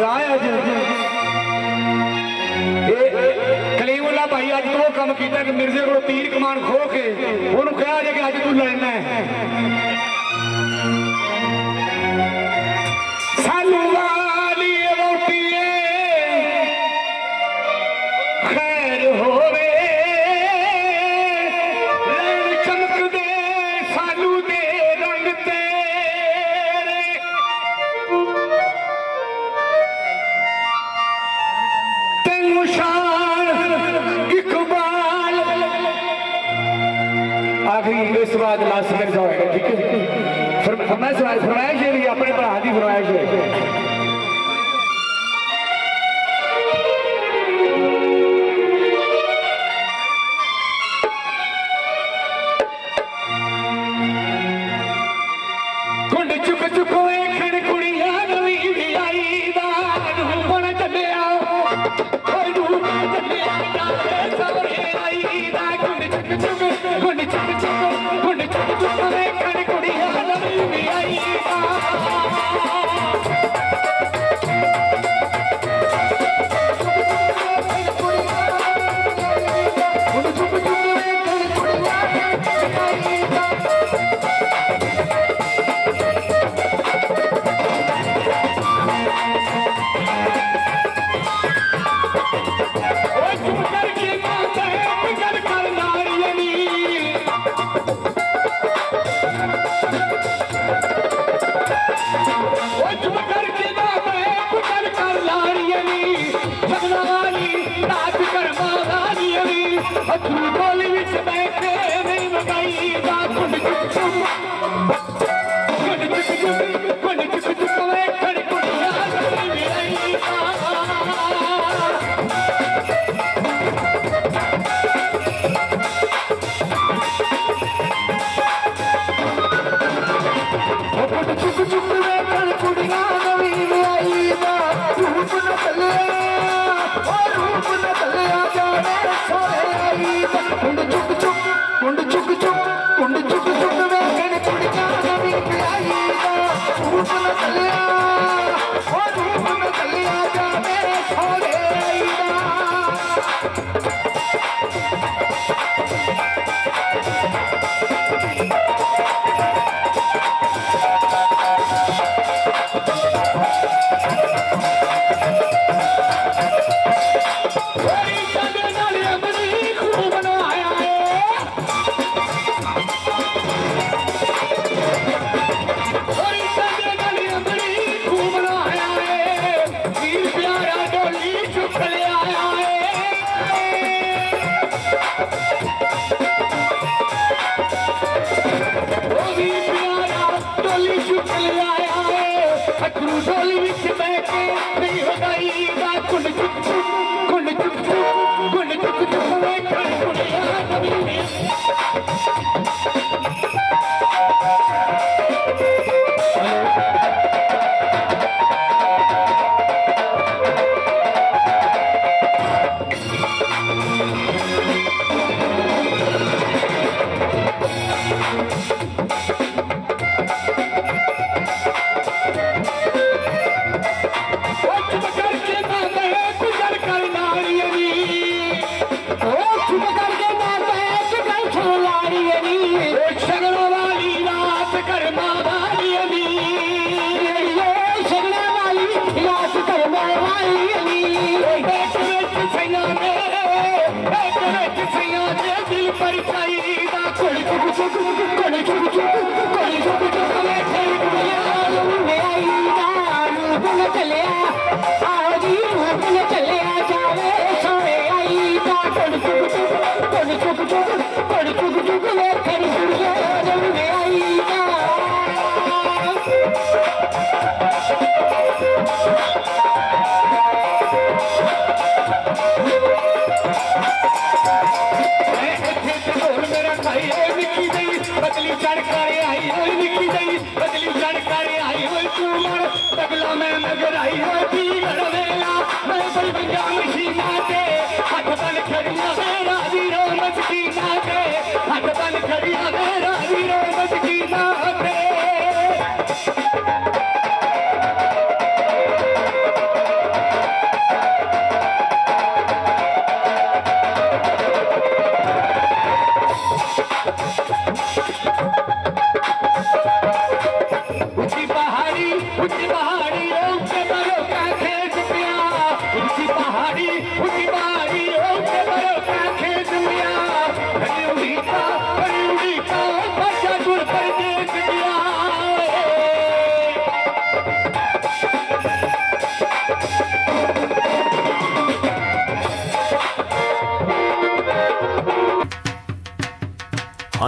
बुलाया कलीमुल्ला भाई अज तो काम किया कि मिर्जे को तीर कमान खो के उन्होंने कहा कि अज तू लड़ना है सानू वाली रोटी खैर होवे इस बात लास्ट में होगा ठीक है फरमाइश है भी अपने भरा की फरमाइश है बदली चढ़ कर आई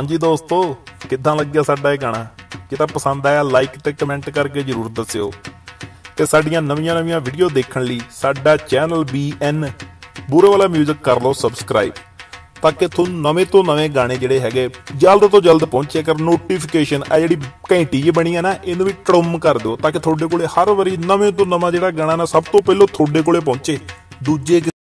ਹਾਂਜੀ ਦੋਸਤੋ, ਕਿੱਦਾਂ ਲੱਗਿਆ ਸਾਡਾ ਇਹ ਗਾਣਾ? ਜੇ ਤਾਂ ਪਸੰਦ ਆਇਆ ਲਾਈਕ ਤੇ ਕਮੈਂਟ ਕਰਕੇ ਜ਼ਰੂਰ ਦੱਸਿਓ। ਤੇ ਸਾਡੀਆਂ ਨਵੀਆਂ ਵੀਡੀਓ ਦੇਖਣ ਲਈ ਸਾਡਾ ਚੈਨਲ BN ਬੂਰੇ ਵਾਲਾ ਮਿਊਜ਼ਿਕ ਕਰ ਲਓ ਸਬਸਕ੍ਰਾਈਬ, ਤਾਂ ਕਿ ਤੁਹਾਨੂੰ ਨਵੇਂ ਤੋਂ ਨਵੇਂ ਗਾਣੇ ਜਿਹੜੇ ਹੈਗੇ ਜਲਦ ਤੋਂ ਜਲਦ ਪਹੁੰਚਿਆ ਕਰ। ਨੋਟੀਫਿਕੇਸ਼ਨ ਆ ਜਿਹੜੀ ਘੰਟੀ ਜਿਹੀ ਬਣੀ ਆ ਨਾ, ਇਹਨੂੰ ਵੀ ਟਰਮ ਕਰ ਦਿਓ, ਤਾਂ ਕਿ ਤੁਹਾਡੇ ਕੋਲੇ ਹਰ ਵਾਰੀ ਨਵੇਂ ਤੋਂ ਨਵਾਂ ਜਿਹੜਾ ਗਾਣਾ ਨਾ ਸਭ ਤੋਂ ਪਹਿਲਾਂ ਤੁਹਾਡੇ ਕੋਲੇ ਪਹੁੰਚੇ। ਦੂਜੇ